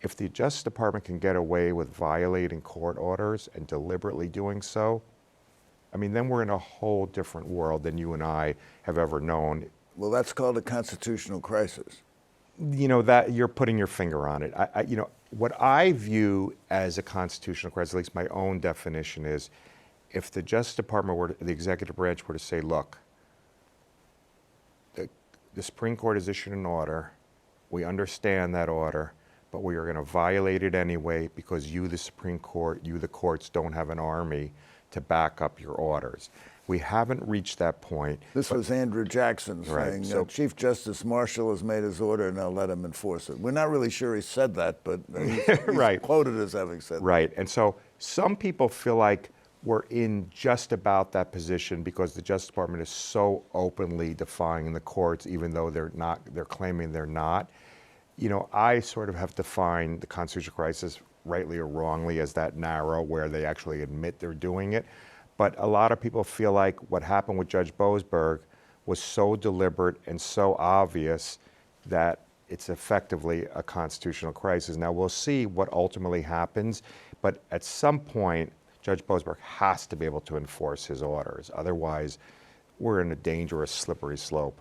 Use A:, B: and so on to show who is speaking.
A: if the Justice Department can get away with violating court orders and deliberately doing so, I mean, then we're in a whole different world than you and I have ever known.
B: Well, that's called a constitutional crisis.
A: You know, that you're putting your finger on it. You know, what I view as a constitutional crisis, at least my own definition, is if the Justice Department were, the executive branch were to say, look, the Supreme Court has issued an order, we understand that order, but we are going to violate it anyway because you, the Supreme Court, you, the courts, don't have an army to back up your orders. We haven't reached that point.
B: This was Andrew Jackson saying,
A: so,
B: Chief Justice Marshall has made his order, now let him enforce it. We're not really sure he said that, but he's
A: right.
B: quoted as having said that.
A: Right, and so some people feel like we're in just about that position because the Justice Department is so openly defying the courts, even though they're claiming they're not. You know, I sort of have defined the constitutional crisis, rightly or wrongly, as that narrow where they actually admit they're doing it. But a lot of people feel like what happened with Judge Boasberg was so deliberate and so obvious that it's effectively a constitutional crisis. Now, we'll see what ultimately happens, but at some point, Judge Boasberg has to be able to enforce his orders. Otherwise, we're in a dangerous, slippery slope.